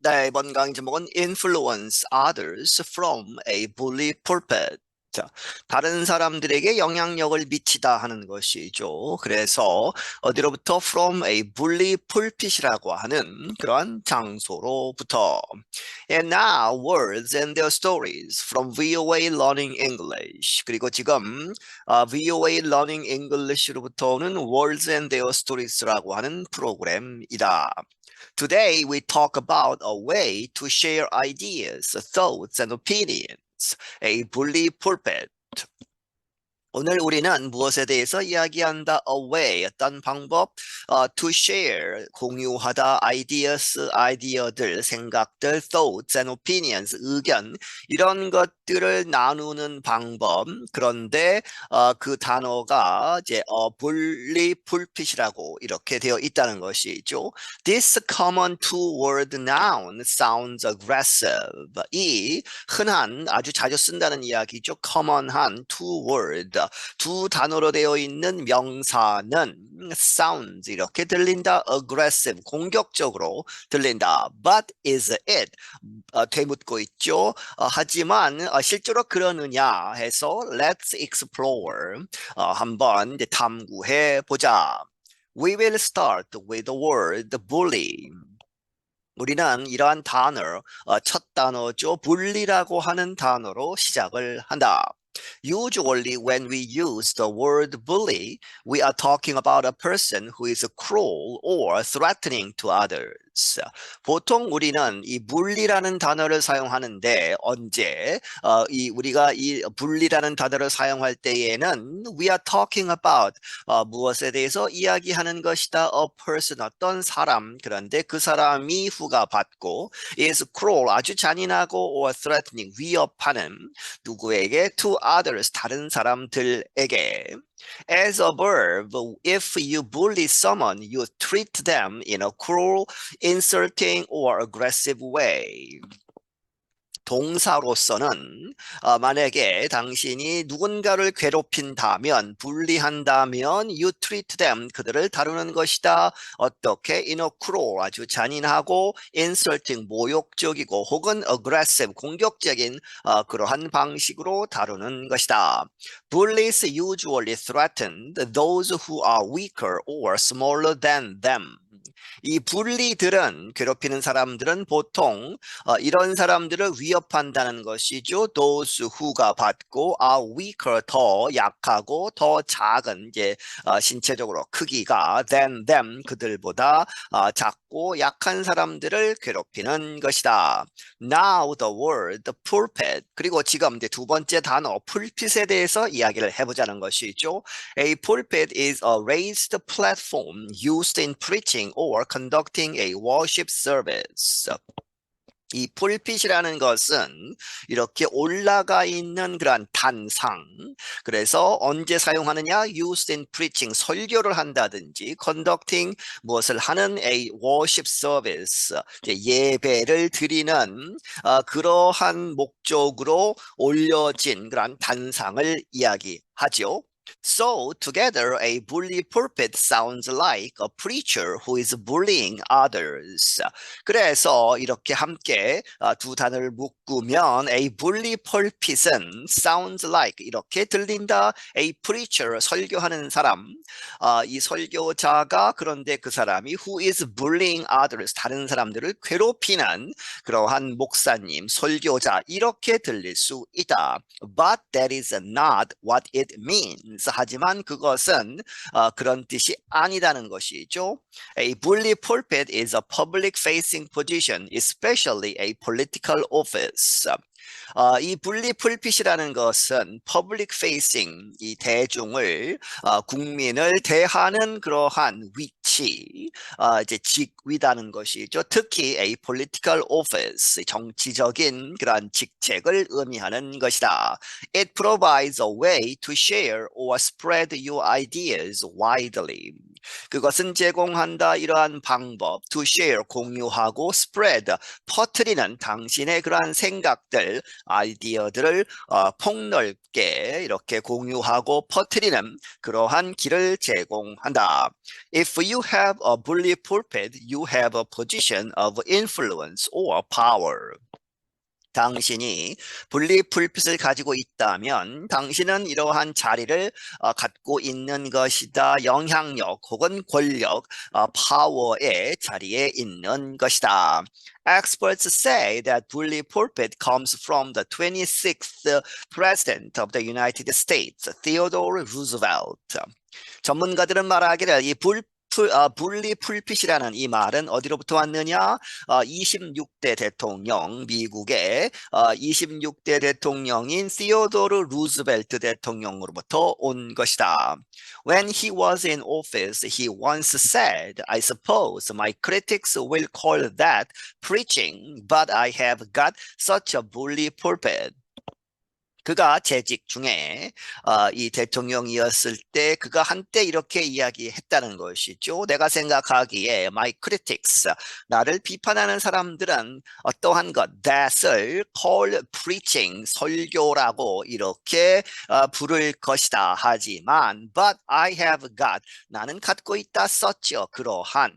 네, 이번 강의 제목은 Influence Others from a Bully Pulpit. 자, 다른 사람들에게 영향력을 미치다 하는 것이죠. 그래서 어디로부터 from a bully pulpit이라고 하는 그러한 장소로부터. And now words and their stories from VOA Learning English. 그리고 지금 VOA Learning English로부터 오는 words and their stories라고 하는 프로그램이다. Today, we talk about a way to share ideas, thoughts, and opinions, a bully pulpit. 오늘 우리는 무엇에 대해서 이야기한다? A way, 어떤 방법? To share, 공유하다, 아이디어들, 생각들, thoughts and opinions, 의견, 이런 것들을 나누는 방법. 그런데 그 단어가 이제 bully pulpit이라고 이렇게 되어 있다는 것이죠. This common two-word noun sounds aggressive. 이 흔한, 아주 자주 쓴다는 이야기죠. common한 two-word. 두 단어로 되어 있는 명사는 sounds 이렇게 들린다. aggressive 공격적으로 들린다. But is it 되묻고 있죠. 하지만 실제로 그러느냐 해서 let's explore 한번 이제 탐구해 보자. We will start with the word bully. 우리는 이러한 단어, 첫 단어죠. bully라고 하는 단어로 시작을 한다. Usually when we use the word bully, we are talking about a person who is cruel or threatening to others. 보통 우리는 이 bully라는 단어를 사용하는데 언제 우리가 이 bully라는 단어를 사용할 때에는 we are talking about 무엇에 대해서 이야기하는 것이다. A person 어떤 사람 그런데 그 사람이 후가 받고 is cruel 아주 잔인하고 or threatening 위협하는 누구에게 to others 다른 사람들에게. As a verb, if you bully someone, you treat them in a cruel, insulting, or aggressive way. 동사로서는 만약에 당신이 누군가를 괴롭힌다면, 분리한다면 you treat them, 그들을 다루는 것이다. 어떻게? in a cruel, 아주 잔인하고 insulting, 모욕적이고 혹은 aggressive, 공격적인 그러한 방식으로 다루는 것이다. Bullies usually threaten those who are weaker or smaller than them. 이 bully들은 괴롭히는 사람들은 보통 이런 사람들을 위협한다는 것이죠. Those who가 받고 are weaker 더 약하고 더 작은 이제 신체적으로 크기가 than them 그들보다 작고 약한 사람들을 괴롭히는 것이다. Now the word pulpit 그리고 지금 이제 두 번째 단어 pulpit에 대해서 이야기를 해보자는 것이죠. A pulpit is a raised platform used in preaching or conducting a worship service. 이 pulpit이라는 것은 이렇게 올라가 있는 그러한 단상. 그래서 언제 사용하느냐? Used in preaching, 설교를 한다든지 conducting, 무엇을 하는 a worship service, 예배를 드리는 그러한 목적으로 올려진 그러한 단상을 이야기하죠. So together a bully pulpit sounds like a preacher who is bullying others. 그래서 이렇게 함께 두 단어를 묶으면 a bully pulpit은 sounds like 이렇게 들린다. a preacher 설교하는 사람. 이 설교자가 그런데 그 사람이 who is bullying others 다른 사람들을 괴롭히는 그러한 목사님, 설교자 이렇게 들릴 수 있다. But that is not what it means. 하지만 그것은 그런 뜻이 아니다는 것이죠. A bully pulpit is a public-facing position, especially a political office. 이 분리 풀핏이라는 것은 public facing, 이 대중을 국민을 대하는 그러한 위치, 이제 직위다는 것이죠. 특히 a political office, 정치적인 그러한 직책을 의미하는 것이다. It provides a way to share or spread your ideas widely. 그것은 제공한다 이러한 방법 to share 공유하고 spread 퍼뜨리는 당신의 그러한 생각들 아이디어들을 폭넓게 이렇게 공유하고 퍼뜨리는 그러한 길을 제공한다. If you have a bully pulpit, you have a position of influence or power. 당신이 분리 풀빛을 가지고 있다면 당신은 이러한 자리를 갖고 있는 것이다. 영향력 혹은 권력, 파워의 자리에 있는 것이다. Experts say that bully pulpit comes from the 26th President of the United States, Theodore Roosevelt. 전문가들은 말하기를 이 분리 풀핏이라는 이 말은 어디로부터 왔느냐? 26대 대통령, 미국의 26대 대통령인 시오도르 루즈벨트 대통령으로부터 온 것이다. When he was in office, he once said, I suppose my critics will call that preaching, but I have got such a bully pulpit. 그가 재직 중에 이 대통령이었을 때 그가 한때 이렇게 이야기했다는 것이죠. 내가 생각하기에 my critics, 나를 비판하는 사람들은 어떠한 것, that을 call preaching, 설교라고 이렇게 부를 것이다. 하지만 but I have got, 나는 갖고 있다 썼죠. 그러한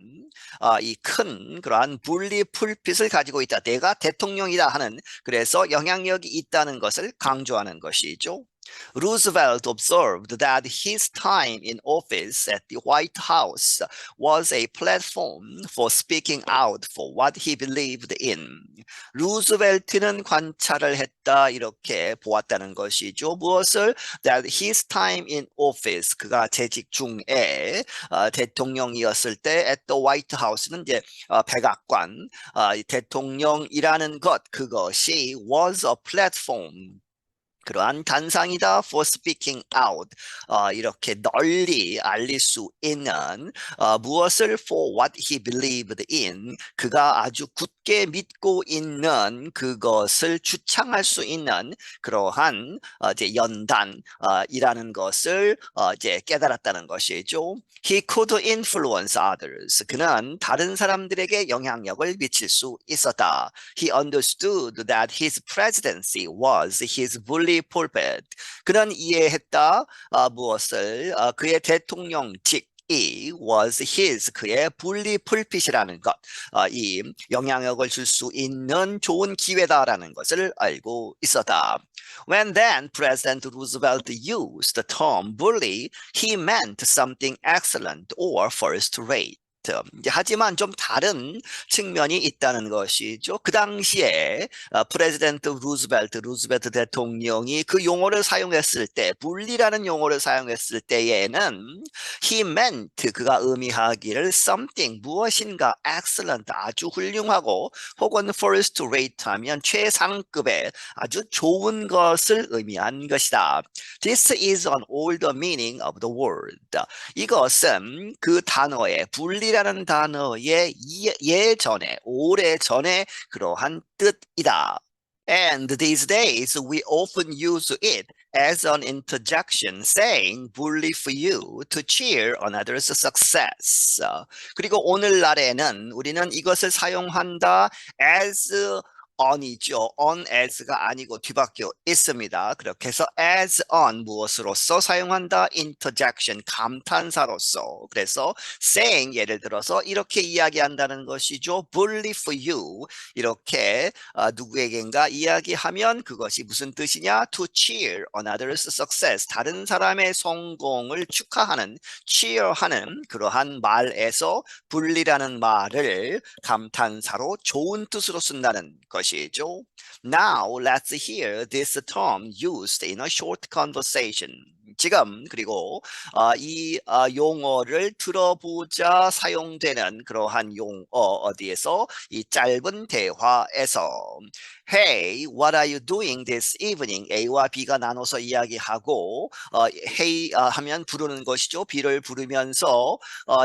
이 큰 그러한 분리 풀빛을 가지고 있다. 내가 대통령이다 하는, 그래서 영향력이 있다는 것을 강조하는 것이죠. Roosevelt observed that his time in office at the White House was a platform for speaking out for what he believed in. 루즈벨트는 관찰을 했다 이렇게 보았다는 것이죠. 무엇을? That his time in office, 그가 재직 중에 대통령이었을 때 at the White House는 이제 백악관, 대통령이라는 것, 그것이 was a platform, 그러한 단상이다 for speaking out, 이렇게 널리 알릴 수 있는 무엇을 for what he believed in, 그가 아주 굳게 믿고 있는 그것을 주창할 수 있는 그러한 이제 연단이라는 것을 이제 깨달았다는 것이죠. He could influence others. 그는 다른 사람들에게 영향력을 미칠 수 있었다. He understood that his presidency was his bully pulpit. 그는 이해했다. 무엇을? 그의 대통령직 이 was his, 그의 분리 풀핏이라는 것, 이 영향력을 줄 수 있는 좋은 기회다라는 것을 알고 있었다. When then President Roosevelt used the term bully, he meant something excellent or first rate. 하지만 좀 다른 측면이 있다는 것이죠. 그 당시에 프레지던트 루즈벨트 대통령이 그 용어를 사용했을 때, 분리라는 용어를 사용했을 때에는 he meant, 그가 의미하기를 something, 무엇인가 excellent, 아주 훌륭하고, 혹은 first rate 하면 최상급의 아주 좋은 것을 의미한 것이다. This is an older meaning of the word. 이것은 그 단어의 분리라는 단어의 예전에, 오래전에 그러한 뜻이다. And these days we often use it as an interjection, saying bully for you to cheer on others' success. 그리고 오늘날에는 우리는 이것을 사용한다 as on이죠. on as가 아니고 뒤바뀌어 있습니다. 그렇게 해서 as on, 무엇으로서 사용한다? interjection, 감탄사로서. 그래서 saying, 예를 들어서 이렇게 이야기한다는 것이죠. bully for you, 이렇게 누구에겐가 이야기하면 그것이 무슨 뜻이냐? to cheer on others' success, 다른 사람의 성공을 축하하는, cheer하는 그러한 말에서 bully라는 말을 감탄사로 좋은 뜻으로 쓴다는 것이죠. Now let's hear this term used in a short conversation. 지금 그리고 이 용어를 들어보자 사용되는 그러한 용어, 어디에서? 이 짧은 대화에서. Hey, what are you doing this evening? A와 B가 나눠서 이야기하고 hey 하면 부르는 것이죠. B를 부르면서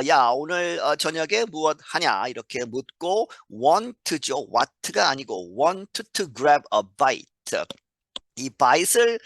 야, 오늘 저녁에 무엇 하냐 이렇게 묻고 want죠. what가 아니고 want to grab a bite. 이 바이스를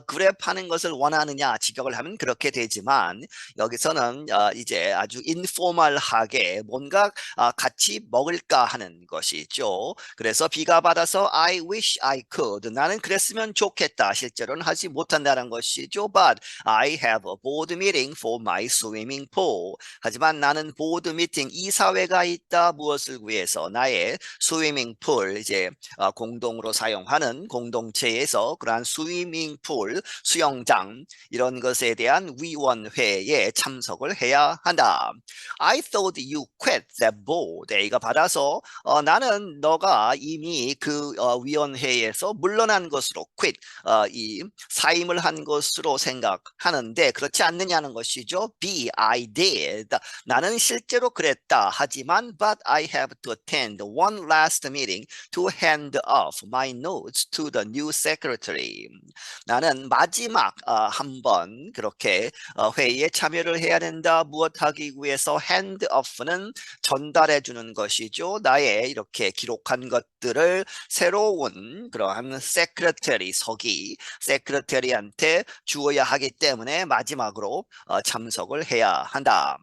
그랩하는 것을 원하느냐 직역을 하면 그렇게 되지만 여기서는 이제 아주 인포멀하게 뭔가 같이 먹을까 하는 것이죠. 그래서 비가 받아서 I wish I could 나는 그랬으면 좋겠다 실제로는 하지 못한다는 것이죠. But I have a board meeting for my swimming pool. 하지만 나는 보드 미팅 이사회가 있다 무엇을 위해서 나의 스위밍 풀 이제 공동으로 사용하는 공동체에서 그러한 스위밍풀, 수영장 이런 것에 대한 위원회에 참석을 해야 한다. I thought you quit that board. A가 받아서 나는 너가 이미 그 위원회에서 물러난 것으로 quit 이 사임을 한 것으로 생각하는데 그렇지 않느냐는 것이죠. B, I did. 나는 실제로 그랬다. 하지만 but I have to attend one last meeting to hand off my notes to the new secretary. 나는 마지막 한번 그렇게 회의에 참여를 해야 된다. 무엇하기 위해서 hand off는 전달해 주는 것이죠. 나의 이렇게 기록한 것들을 새로운 그러한 secretary 서기 secretary한테 주어야 하기 때문에 마지막으로 참석을 해야 한다.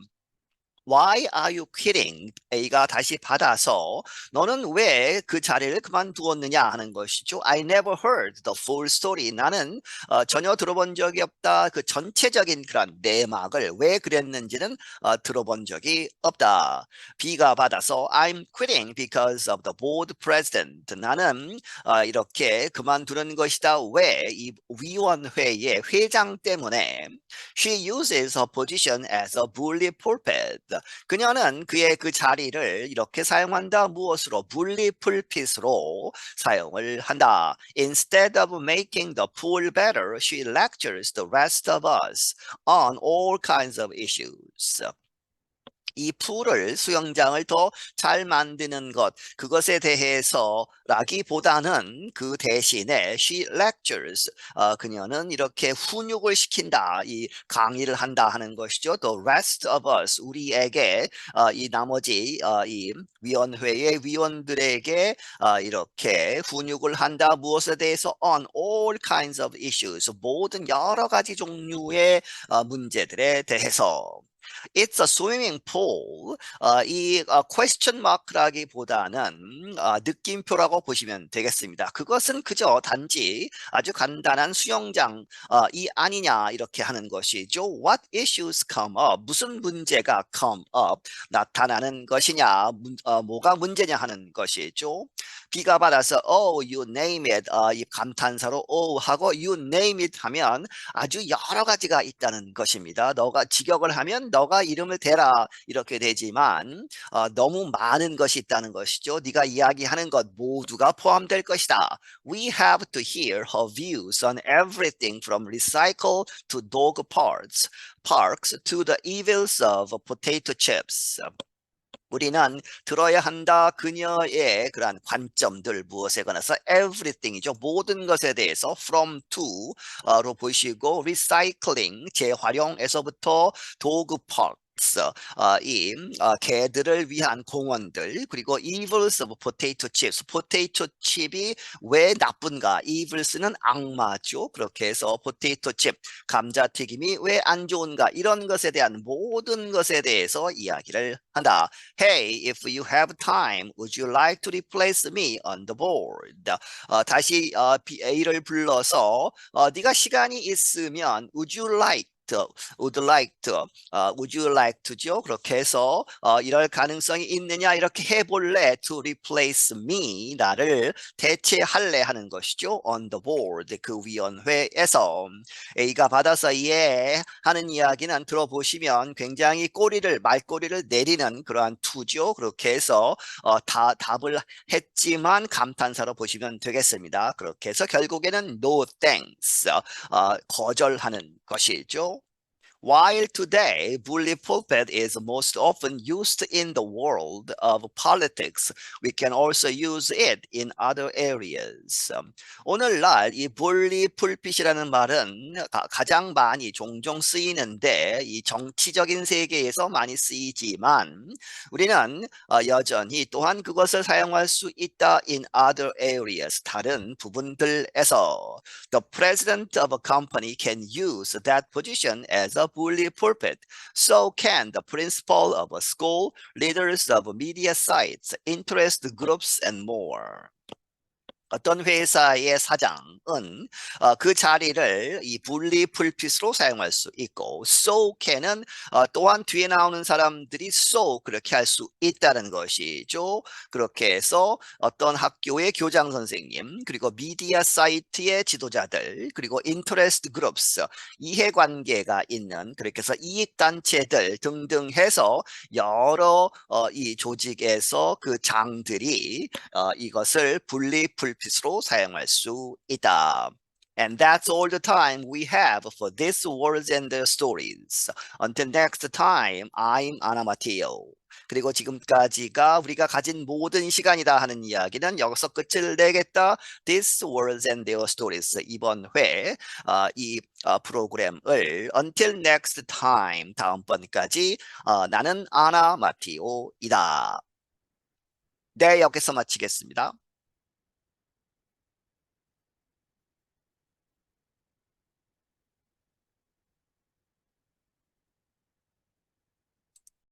Why are you quitting? A가 다시 받아서 너는 왜 그 자리를 그만두었느냐 하는 것이죠. I never heard the full story. 나는 전혀 들어본 적이 없다. 그 전체적인 그런 내막을 왜 그랬는지는 들어본 적이 없다. B가 받아서 I'm quitting because of the board president. 나는 이렇게 그만두는 것이다. 왜? 이 위원회의 회장 때문에 She uses her position as a bully pulpit. 그녀는 그의 그 자리를 이렇게 사용한다. 무엇으로? 분리 풀핏으로 사용을 한다. Instead of making the pool better, she lectures the rest of us on all kinds of issues. 이 풀을 수영장을 더 잘 만드는 것 그것에 대해서라기보다는 그 대신에 she lectures 그녀는 이렇게 훈육을 시킨다 이 강의를 한다 하는 것이죠. The rest of us 우리에게 이 나머지 이 위원회의 위원들에게 이렇게 훈육을 한다 무엇에 대해서 on all kinds of issues 모든 여러 가지 종류의 문제들에 대해서 It's a swimming pool. 이 question mark라기보다는 느낌표라고 보시면 되겠습니다. 그것은 그저 단지 아주 간단한 수영장 이 아니냐 이렇게 하는 것이죠. What issues come up? 무슨 문제가 come up? 나타나는 것이냐? 뭐가 문제냐 하는 것이죠. 비가 받아서 oh you name it 이 감탄사로 oh 하고 you name it 하면 아주 여러 가지가 있다는 것입니다. 너가 직역을 하면 너가 이름을 대라 이렇게 되지만 너무 많은 것이 있다는 것이죠. 네가 이야기하는 것 모두가 포함될 것이다. We have to hear her views on everything from recycle to dog parks to the evils of potato chips. 우리는 들어야 한다 그녀의 그러한 관점들 무엇에 관해서 everything이죠. 모든 것에 대해서 from to로 보시고 recycling 재활용에서부터 dog parks 이 개들을 위한 공원들 그리고 evils of potato chips 포테이토 칩이 왜 나쁜가 evils는 악마죠. 그렇게 해서 potato chip 감자튀김이 왜 안 좋은가 이런 것에 대한 모든 것에 대해서 이야기를 한다. Hey, if you have time, would you like to replace me on the board? 다시 A를 불러서 네가 시간이 있으면 would you like to죠? 그렇게 해서 이럴 가능성이 있느냐 이렇게 해볼래 to replace me 나를 대체할래 하는 것이죠. on the board 그 위원회에서 A가 받아서 예 하는 이야기는 들어보시면 굉장히 말꼬리를 내리는 그러한 투죠. 그렇게 해서 답을 했지만 감탄사로 보시면 되겠습니다. 그렇게 해서 결국에는 no thanks 거절하는 것이죠. While today, bully pulpit is most often used in the world of politics, we can also use it in other areas. 오늘날 이 bully pulpit이라는 말은 가장 많이 종종 쓰이는데 이 정치적인 세계에서 많이 쓰이지만 우리는 여전히 또한 그것을 사용할 수 있다 in other areas, 다른 부분들에서. The president of a company can use that position as a bully pulpit. So can the principal of a school, leaders of media sites, interest groups, and more. 어떤 회사의 사장은 그 자리를 이 분리 풀핏으로 사용할 수 있고 so can은 또한 뒤에 나오는 사람들이 so 그렇게 할 수 있다는 것이죠. 그렇게 해서 어떤 학교의 교장 선생님 그리고 미디어 사이트의 지도자들 그리고 interest groups 이해관계가 있는 그렇게 해서 이익단체들 등등 해서 여러 이 조직에서 그 장들이 이것을 분리 풀핏으로 사용할 수 있다. And that's all the time we have for this words and their stories. Until next time, I'm Anna Matteo. 그리고 지금까지가 우리가 가진 모든 시간이다 하는 이야기는 여기서 끝을 내겠다. This words and their stories. 이번 회 이 프로그램을 Until next time 다음번까지 나는 아나 마티오이다. 네, 여기서 마치겠습니다.